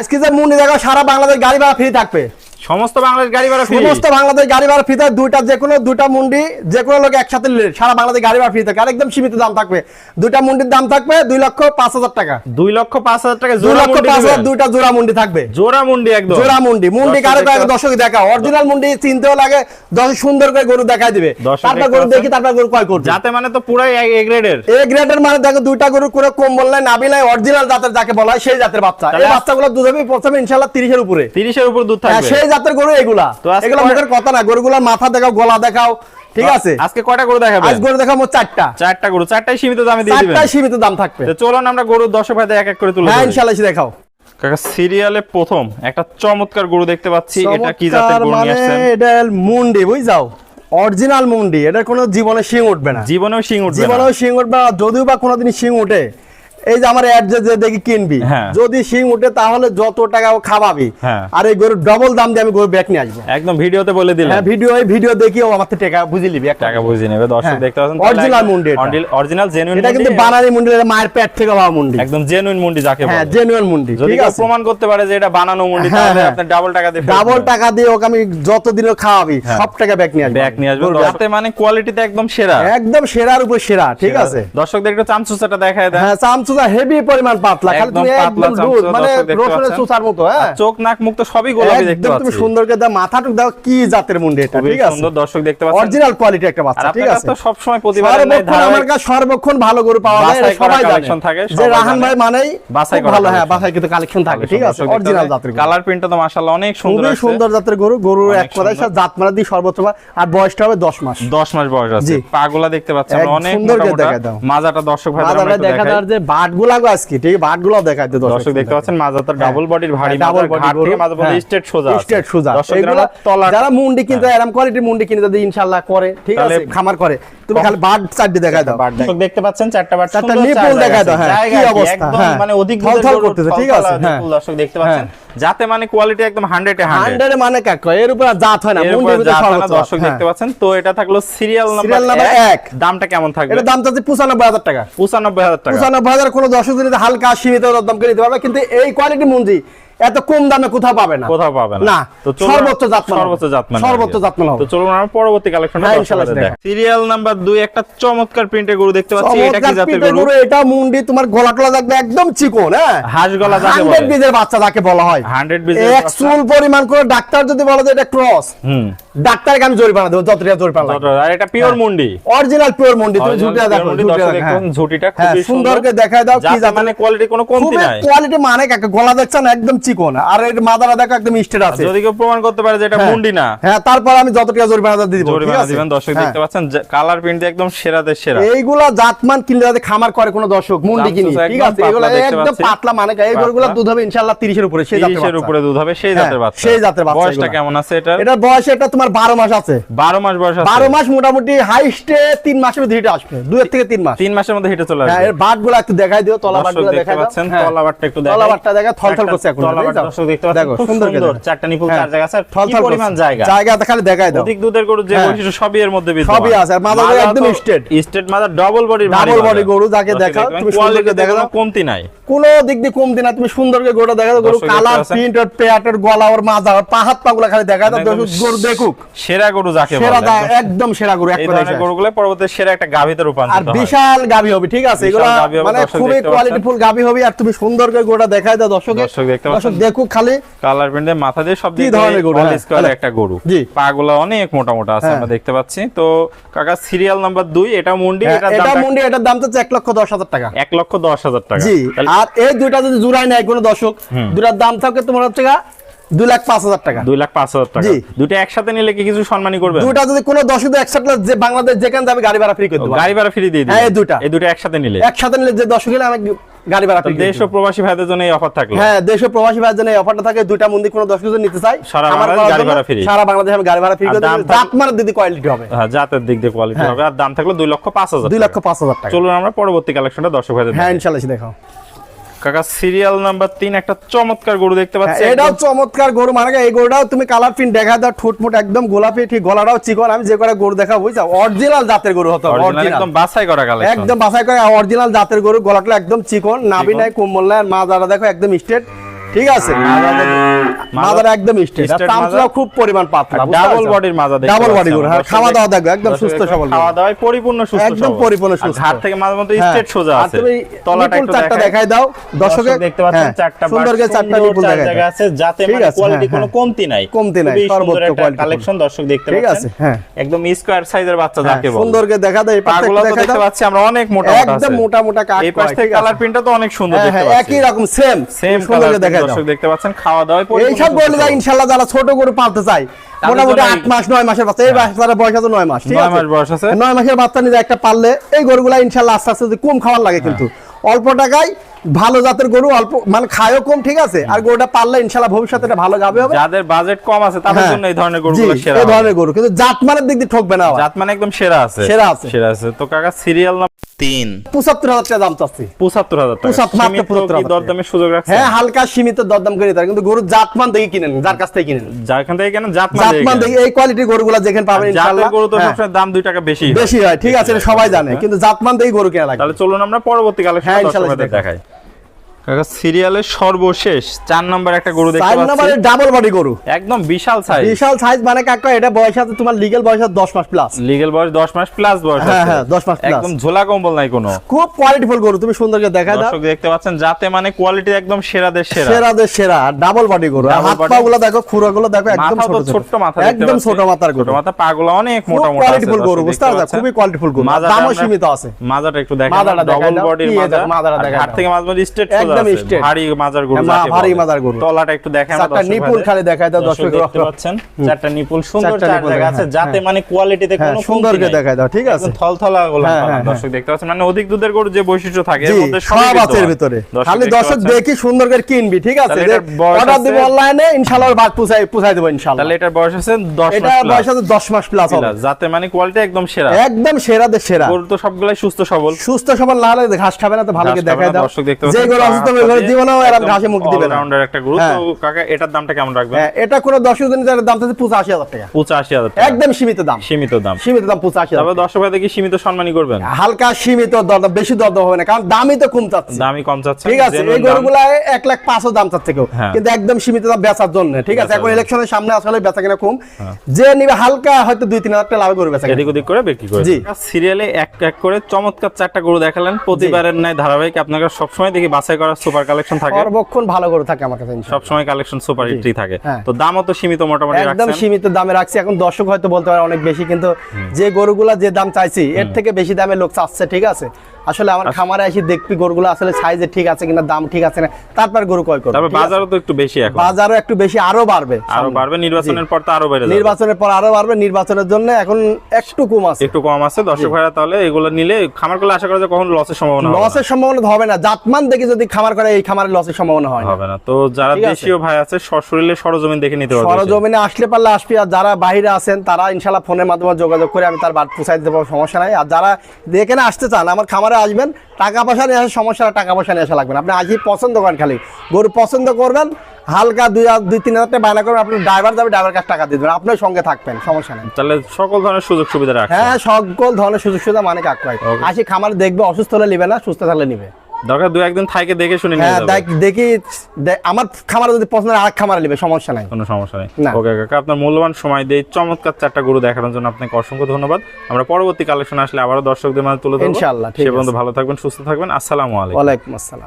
আজকে যে মুন্ডি দেখো সারা বাংলাদেশ গাড়ি ভাড়া ফ্রি থাকবে। সমস্ত বাংলাদেশ গাড়ি ভাড়া ফ্রি, সমস্ত বাংলাদেশ গাড়ি ভাড়া ফ্রি থাকবে। দুইটা মুন্ডি যে কোনো লোক একসাথে নিলে সারা বাংলাদেশ গাড়ি ভাড়া ফ্রি থাকবে। আর একদম সীমিত দাম থাকবে। দুইটা মুন্ডির দাম থাকবে 2,05,000 টাকা। 2,05,000 টাকা জোড়া মুন্ডি। 2,05,000 দুইটা জোড়া মুন্ডি থাকবে। জোড়া মুন্ডি একদম জোড়া মুন্ডি। মুন্ডি কারো কারো দর্শক দেখা অরিজিনাল মুন্ডি চিনতেও লাগে, দর্শক সুন্দর করে গরু দেখাই দিবে। তারপর গরু দেখি তারপর গরু ক্রয় করবে। যাতে মানে তো পুরাই এ গ্রেডের। এ গ্রেডের মানে দেখো দুইটা গরু করে কম বললাই নাবি নাই, অরিজিনাল জাতের যাকে বলা হয় সেই জাতের বাচ্চা। এই বাচ্চাগুলো দুধ হবে প্রথমে ইনশাআল্লাহ 30 এর উপরে। 30 এর উপর দুধ থাকবে। সেই জাতের গরু এগুলা। এগুলা মুখের কথা না, গরুগুলোর মাথা দেখাও, গলা দেখাও, ঠিক আছে? আজকে কয়টা গরু দেখাবে? আজ গরু দেখাবো চারটা গরু, চারটাই সীমিত দামে দিয়ে দিবেন। চারটাই সীমিত দাম থাকবে। তো চলুন আমরা গরু দর্শক ভাইদের এক এক করে তুলে ধরি। হ্যাঁ ইনশাআল্লাহ দেখাও। কাকা সিরিয়ালে প্রথম একটা চমৎকার গরু দেখতে পাচ্ছি। এটা কি জাতের গরু নিয়ে আসছেন? এটা মুন্ডি, বুঝাও অরিজিনাল মুন্ডি। এটা কোনো জীবনে শিং উঠবে না। জীবনেও শিং উঠবে না। জীবনেও শিং উঠবে না। যদিও বা কোনোদিন শিং উঠে, এই যে আমার অ্যাড যে দেখি কিনবি, যদি শিং উঠে তাহলে যত টাকা খাওয়াবি, আর এই গরুর ডবল দাম দিয়ে আমি গরু ব্যাক নিয়ে আসবো। একদম ভিডিওতে বলে দিলেন। হ্যাঁ ভিডিও দেখিও আমার থেকে টাকা বুঝে নিবি। টাকা বুঝে নেবে দর্শক। দেখতে পাচ্ছেন অরিজিনাল মুন্ডি। অরিজিনাল জেনুইন মুন্ডি। এটা কিন্তু বানানি মুন্ডি, মায়ের পেট থেকে হওয়া মুন্ডি। একদম জেনুইন মুন্ডি যাকে বলে। হ্যাঁ জেনুইন মুন্ডি। যদি কেউ প্রমাণ করতে পারে যে এটা বানানো মুন্ডি, তাহলে আপনি ডাবল টাকা দিয়ে ওকে আমি যতদিনও খাওয়াবি সব টাকা ব্যাক নিয়ে আসবো। ব্যাক নিয়ে আসবো। যাতে মানে কোয়ালিটিতে একদম সেরা, একদম সেরার উপর সেরা, ঠিক আছে? দর্শকদের একটু চামচুচাটা দেখায় দেন। হ্যাঁ চামচুচা হেভি পরিমাণ পাতলা, খালি তুমি একদম দুধ মানে রসুনের চুচার মতো। হ্যাঁ চোখ নাক মুখ তো সবই গোলাপি দেখতে পাচ্ছি। তুমি সুন্দর করে দাও, মাথাটুক দাও, কি জাতের মুন্ডি এটা, ঠিক আছে? সুন্দর দর্শক দেখতে পাচ্ছেন। অরিজিনাল কোয়ালিটি একটা বাচ্চা, ঠিক আছে? তো সব সময় প্রতিবারে নাই ধারা আমার কাছে সর্বক্ষণ ভালো গরু পাওয়া যায়, সবাই কালেকশন থাকে। যে রাহান ভাই মানেই বাছাই ভালো। হ্যাঁ বাছাই কিন্তু কালেকশন থাকে, ঠিক আছে? অরিজিনাল জাতের কালার প্রিন্টটা তো মাশাআল্লাহ অনেক সুন্দর আছে। খুবই সুন্দর জাতের গরু। গরুর এক কথায় জাত মারা দি সর্বোচ্চ, আর বয়সটা হবে 10 মাস। 10 মাস বয়স আছে। পাগুলা দেখতে পাচ্ছেন অনেক সুন্দর করে দেখায় দাও। মাজাটা দর্শক ভাই আমরা একটু দেখাই। যে বাটগুলা আজকে ঠিক বাটগুলো দেখায় দাও দর্শক দেখতে পাচ্ছেন। মাজাটা ডাবল বডির ভারী, ডাবল বডি থেকে মাজা বডি স্ট্রেট সোজা। এগুলা যারা মুন্ডি কিনতে এরকম কোয়ালিটির মুন্ডি কিনে যদি ইনশাআল্লাহ করে, ঠিক আছে, খামার করে, তুমি খালি বাট চারটি দেখায় দাও। দর্শক দেখতে পাচ্ছেন চারটা বাট, চারটা নিপল দেখায় দাও। হ্যাঁ কি অবস্থা, একদম মানে অধিক থলথল করতেছে, ঠিক আছে? হ্যাঁ দর্শক দেখতে পাচ্ছেন যাতে মানে কোয়ালিটি একদম 100 এ 100 মানে কাক এর উপর জাত হয় না, মুন্ডির ভিতরে সর্বোচ্চ। দর্শক দেখতে পাচ্ছেন। তো এটা থাকলো সিরিয়াল নাম্বার 1। দামটা কেমন থাকবে? এটা দাম চাচ্ছি 95,000 টাকা। 95,000 টাকা। 95,000 কোনো দর্শক যদি হালকা সীমিত দাম করে দিতে পারবে, কিন্তু এই কোয়ালিটি মুন্ডি এত কম দামে কোথাও পাবে না। না তো সর্বোচ্চ জাতমান হবে। তো চলুন আমরা পরবর্তী কালেকশনটা ইনশাআল্লাহ দেখি। সিরিয়াল নাম্বার 2 একটা চমৎকার প্রিন্টের গরু দেখতে পাচ্ছি। এটা কি জাতের গরু? এটা মুন্ডি, তোমার গলাটলা দেখবে একদম চিকন। হ্যাঁ হাঁস গলা যাকে বলে, 100 বীজের বাচ্চা যাকে বলা হয়। 100 বীজের এক চুল পরিমাণ করে ডাক্তার যদি বলে যে এটা ক্রস, ডাক্তারকে আমি জরিমানা দেব, যতটা জরিমানা লাগবে। আর এটা পিওর মুন্ডি, অরিজিনাল পিওর মুন্ডি। তুমি ঝুটিটা দেখো, ঝুটিটা খুব সুন্দর করে দেখায় দাও। কি জাত মানে কোয়ালিটি কোনো কমতি নাই। কোয়ালিটি মানে কাকে গলা দেখছেন একদম চিকন, আর এর মাদারা দেখো একদম স্ট্রেট আছে। যদি কেউ প্রমাণ করতে পারে যে এটা মুন্ডি না, হ্যাঁ তারপর আমি যতটা জরিমানা দিব, ঠিক আছে? দিবেন। দর্শক দেখতে পাচ্ছেন কালার প্রিন্ট একদম সেরাদের সেরা। এইগুলা জাতমান কিনলে যাতে খামার করে কোন দর্শক মুন্ডি কিনি, ঠিক আছে? এগুলা একদম পাতলা মানে এই গরুগুলা দুধ হবে ইনশাআল্লাহ 30 এর উপরে, সেই জাতের বাচ্চা। 30 এর উপরে দুধ হবে, সেই জাতের বাচ্চা। সেই জাতের বাচ্চা। বয়সটা কেমন আছে এটা? এটা বয়স এটা তোমার 12 মাস আছে। 12 মাস বয়স আছে। 12 মাস মোটামুটি হাইস্টে 3 মাসের মধ্যে হিটে আসবে, 2 থেকে 3 মাস। 3 মাসের মধ্যে হিটে চলে আসবে। হ্যাঁ এর বাটগুলো একটু দেখাই দিও, তলা বাটগুলো দেখাই দাও। তলা বাটটা একটু দেখাই। তলা বাটটা দেখা থলথল করছে এখন। তলা বাট দর্শক দেখতে পাচ্ছেন খুব সুন্দর। চারটা নিপুল চার জায়গা আছে, কি পরিমাণ জায়গা খালি দেখাই দাও। অধিক দুধের গরু যে বৈশিষ্ট্য সবই এর মধ্যে বিদ্যমান। সবই আছে। আর মাথা একদম স্ট্রেট মাথা ডাবল বডি গরু যাকে দেখাও, তুমি সুন্দর করে দেখাও, কমতি নাই, কোনো দিক দিয়ে কমতি না। তুমি সুন্দর করে গরুটা দেখাও, গরু কালার প্রিন্ট আর পেয়াটের গলা ওর মাজা আর পা হাত পাগুলা খালি দেখাই দাও। গরু দেখুক সেরা গরু যাকে বলে, সেরা একদম সেরা গরু। এই ধরনের গরুগুলো পরবর্তীতে সেরা একটা গাভীতে রূপান্তরিত হয়। আর বিশাল গাভী হবে, ঠিক আছে? এগুলো মানে খুবই কোয়ালিটিফুল গাভী হবে। আর তুমি সুন্দর করে গরুটা দেখাই দাও দর্শক দেখুক, খালি কালার প্রিন্টে মাথা দিয়ে সব দিকে অল স্কয়ার একটা গরু। পাগুলো অনেক মোটা মোটা আছে আমরা দেখতে পাচ্ছি। তো কাকা সিরিয়াল নাম্বার 2 এটা মুন্ডি। এটা মুন্ডি, এটার দাম তো 1,10,000 টাকা। 1,10,000 টাকা। জি। আর এই দুইটা যদি জোড়ায় নেয় কোনো দর্শক, দুটার দাম থাকে তোমার হচ্ছে 2,05,000 টাকা। 2,05,000 টাকা। দুটো একসাথে নিলে কি কিছু সম্মানী করবে? দুটো যদি কোনো দর্শক একসাথে যে বাংলাদেশ যেখানে যাবে গাড়ি ভাড়া ফ্রি করে দেব। গাড়ি ভাড়া ফ্রি দিয়ে দিই। হ্যাঁ এই দুটো একসাথে নিলে যে দর্শক হলে আমি গাড়ি ভাড়া ফ্রি। দেশ ও প্রবাসী ভাইদের জন্য এই অফার থাকলো। হ্যাঁ দেশ ও প্রবাসী ভাইদের জন্য এই অফারটা থাকে। দুইটা মুন্ডি কোনো দর্শক যদি নিতে চাই সারা বাংলাদেশ গাড়ি ভাড়া ফ্রি। সারা বাংলাদেশে আমি গাড়ি ভাড়া ফ্রি করে দেব। জাত মানে দিদি কোয়ালিটি হবে। হ্যাঁ জাতের দিক দিয়ে কোয়ালিটি হবে। আর দাম থাকলো 2,05,000 টাকা। 2,05,000 টাকা। চলুন আমরা পরবর্তী কালেকশনটা দর্শক ভাইদের হ্যাঁ ইনশাআল্লাহ দেখাও। কাকা সিরিয়াল নাম্বার 3 একটা চমৎকার গরু দেখতে পাচ্ছি। এটাও চমৎকার গরু মানে এই গরুটাও তুমি কালার প্রিন্ট দেখা দাও, ঠোঁটমোট একদম গোলাপি, ঠিক গলাটাও চিকন। আমি যে করে গরু দেখাবো বুঝছো, অরিজিনাল জাতের গরু হতো, একদম বাছাই করা কালেকশন, একদম বাছাই করা অরিজিনাল জাতের গরু। গলাটা একদম চিকন, নাভি নাই, কোমল নাই, আর মাজাটা দেখো একদম স্ট্রেট, ঠিক আছে মাজার একদম স্ট্রেট আর চামচা খুব পরিমাণ পাতলা ডাবল বডির মাজা দেখতে ডাবল বডি গরু হ্যাঁ খাওয়া দাওয়া দেখো একদম সুস্থ সবল খাওয়া দাওয়ায় পরিপূর্ণ সুস্থ একদম পরিপূর্ণ সুস্থ ঘাট থেকে মাঝে মধ্যে স্ট্রেট সোজা আছে তুমি তলাটা একটু চারটা দেখাই দাও দর্শকে দেখতে পাচ্ছেন চারটা সুন্দর করে চারটা নিপুল দেখাই জায়গা আছে যাতে মানে কোয়ালিটি কোনো কমতি নাই সর্বোচ্চ কোয়ালিটি কালেকশন দর্শক দেখতে পাচ্ছেন ঠিক আছে হ্যাঁ একদম স্কয়ার সাইজের বাচ্চা যাকে বলে সুন্দর করে দেখা দেয় পাগুলো তো দেখতে পাচ্ছি আমরা অনেক মোটা মোটা আছে একদম মোটা মোটা কাট এই পাশ থেকে কালার প্রিন্টটা তো অনেক সুন্দর দেখতে পাচ্ছি একই রকম সেম সুন্দর করে দেখা দর্শক দেখতে পাচ্ছেন খাওয়া দাওয়া এই সব বলে যায় ইনশাআল্লাহ যারা ছোট গরু পালতে চায় মোটামুটি 8 মাস 9 মাসের বাচ্চা এই বাচ্চার বয়স আছে 9 মাস ঠিক আছে 9 মাস বয়স আছে 9 মাসের বাচ্চা নিয়ে একটা পাললে এই গরুগুলা ইনশাআল্লাহ আস্তে আস্তে কম খাওয়ার লাগে কিন্তু অল্প টাকায় ভালো জাতের গরু অল্প মানে খায়ও কম ঠিক আছে আর গরুটা পাললে ইনশাআল্লাহ ভবিষ্যতে এটা ভালো যাবে হবে যাদের বাজেট কম আছে তাদের জন্য এই ধরনের গরুগুলো সেরা এই ধরনের গরু কিন্তু জাতমানের দিক দিয়ে ঠকবে না জাত মানে একদম সেরা আছে সেরা আছে তো কাকা সিরিয়াল নাম্বার 3 75000 টাকা দাম চাচ্ছি 75000 টাকা মাত্র 75000 দরদামের সুযোগ রাখছে হ্যাঁ হালকা সীমিত দরদাম করে তার কিন্তু গরু জাতমান দেখে কিনেন যার কাছ থেকে কিনেন যারখান থেকে কিনেন জাতমান দেখে এই কোয়ালিটির গরুগুলো যেখানে পাবেন ইনশাআল্লাহ জাতের গরু তো সবসময় দাম 2 টাকা বেশি হয় ঠিক আছে এটা সবাই জানে কিন্তু জাতমান দেখে গরু কেনা লাগে তাহলে চলুন আমরা পরবর্তী কালেকশন দেখাই কাকা সিরিয়ালের সর্বশেষ 4 নাম্বার একটা গরু দেখতে পাচ্ছি 4 নম্বরে ডাবল বডি গরু একদম বিশাল সাইজ মানে কাকা এটা বয়স আছে তোমার লিগ্যাল বয়স আছে 10 মাস প্লাস লিগ্যাল বয়স 10 মাস প্লাস বয়স আছে হ্যাঁ 10 মাস প্লাস একদম ঝোলা কম্বল নাই কোনো খুব কোয়ালিটিফুল গরু তুমি সুন্দর করে দেখাই দাও দর্শক দেখতে পাচ্ছেন যাতে মানে কোয়ালিটি একদম সেরাদের সেরা ডাবল বডি গরু হাত পাগুলো দেখো খুরাগুলো দেখো একদম ছোট মাথা একদম ছোট মাথার গরু ছোট মাথা পাগুলো অনেক মোটা মোটা কোয়ালিটিফুল গরু বুঝতে পারছো খুবই কোয়ালিটিফুল গরু দামও সীমিত আছে মাজাটা একটু দেখেন ডাবল বডির মাজা হাত থেকে মাঝে মাঝে স্ট্রেট সোজা আছে ভারী মাজার গরু ভারী মাজার গরু তলাটা একটু দেখেন আমরা চারটা নিপুল খালি দেখায় দাও দর্শক দেখতে পাচ্ছেন চারটা নিপুল সুন্দর চার জায়গা আছে যাতে মানে কোয়ালিটিতে কোনো সুন্দর করে দেখায় দাও ঠিক আছে থলথলা গলা দর্শক দেখতে পাচ্ছেন মানে অধিক দুধের গরু যে বৈশিষ্ট্য থাকে এর মধ্যে সব আছে এর ভিতরে খালি দর্শক দেখি সুন্দর করে কিনবি ঠিক আছে অর্ডার দিব অনলাইনে ইনশাআল্লাহ বাদ পুছাই দেব ইনশাআল্লাহ তাহলে এটার বয়স আছে 10 মাস এটা বয়স আছে 10 মাস প্লাস হবে যাতে মানে কোয়ালিটি একদম সেরা সেরা গরু তো সবগুলাই সুস্থ সবল না হলে ঘাস খাবে না তো ভালো করে দেখায় দাও দর্শক দেখতে পাচ্ছেন যে গরু অসুস্থ হবে গরু জীবনেও এরকম ঘাসে মুখ দিবে না রাউন্ডার একটা গরু তো কাকা এটার দামটা কেমন রাখবেন এটা কোন 10 দিনের দাম আছে 85000 টাকা 85000 টাকা একদম সীমিত দাম 85000 তবে দর্শক ভাই কি সীমিত সম্মানী করবেন হালকা সীমিত দরদাম বেশি দরদাম হবে না কারণ দামই তো কম চাচ্ছে ঠিক আছে এই গরুগুলা 1,05,000 দাম চাচ্ছে কেউ কিন্তু একদম সীমিত দাম বেচার জন্য ঠিক আছে এখন ইলেকশনের সামনে আসলে বেচা কিনা কম যে নিবে হালকা হয়তো 2-3,000 টাকা লাভ করবে বেচা এদিক ওদিক করে বিক্রি করে জি সিরিয়ালে এক এক করে চমৎকার চারটা গরু দেখালেন প্রতিবারের নাই ধারাবাহিক আপনারা সব সময় দেখি বাছাই করা সুপার কালেকশন থাকে সর্বক্ষণ ভালো গরু থাকে আমার কাছে সব সময় কালেকশন সুপার হিটই থাকে তো দামও তো সীমিত মোটামুটি রাখছেন একদম সীমিত দামে রাখছি এখন দর্শক হয়তো বলতে পারে অনেক বেশি কিন্তু যে গরুগুলা যে দাম চাইছি এর থেকে বেশি দামে লোক চাচ্ছে ঠিক আছে আসলে আমার খামারে এসে দেখবি গরুগুলো আসলে সাইজে ঠিক আছে কিনা দাম ঠিক আছে না তারপর গরু ক্রয় করব তবে বাজারও তো একটু বেশি এখন বাজারও একটু বেশি আরো বাড়বে নির্বাচনের পর তো আরো বেড়ে যাবে নির্বাচনের পর আরো বাড়বে নির্বাচনের জন্য এখন একটু কম আছে দর্শক ভাইরা তাহলে এগুলো নিলে খামার করলে আশা করা যায় কখনো লসের সম্ভাবনা হবে না জাতমান দেখে যদি খামার করে এই খামারের লসের সম্ভাবনা হবে না তো যারা দেশীয় ভাই আছে সশরীরে সরজমিন দেখে নিতে পারবে সরজমিনে আসলে পারলে আসবি আর যারা বাইরে আছেন তারা ইনশাআল্লাহ ফোনের মাধ্যমে যোগাযোগ করে আমি তার বাদ পৌঁছাই দিতে পারবো সমস্যা নাই আর যারা এখানে আসতে চান আমার খামারে আসবেন টাকা পয়সা নিয়ে আসা সমস্যা টাকা পয়সা নিয়ে আসা লাগবে না আপনি আজই পছন্দ করেন খালি গরু পছন্দ করবেন হালকা 2-3 হাজার টাকা বায়না করবেন আপনি ড্রাইভার যাবে ড্রাইভার কাছে টাকা দিয়ে দেবেন আপনার সঙ্গে থাকবেন সমস্যা নেই তাহলে সকল ধরনের সুযোগ সুবিধা রাখছে হ্যাঁ সকল ধরনের সুযোগ সুবিধা মানে কাকরাই আসি খামার দেখবে অসুস্থ হলে নিবে না সুস্থ থাকলে নিবে দরকার 2-1 দিন থাইকে দেখে শুনে নিয়ে যাবে দেখি আমার খামারে যদি পছন্দ হয় আরেক খামারে নিবে সমস্যা নাই কোনো সমস্যা নেই ওকে কাকা আপনার মূল্যবান সময় দিয়ে চমৎকার চারটা গরু দেখানোর জন্য আপনাকে অসংখ্য ধন্যবাদ আমরা পরবর্তী কালেকশন আসলে আবারো দর্শকদের মাঝে তুলে ধরব ইনশাআল্লাহ সে পর্যন্ত ভালো থাকবেন সুস্থ থাকবেন আসসালামু আলাইকুম ওয়া আলাইকুম আসসালাম।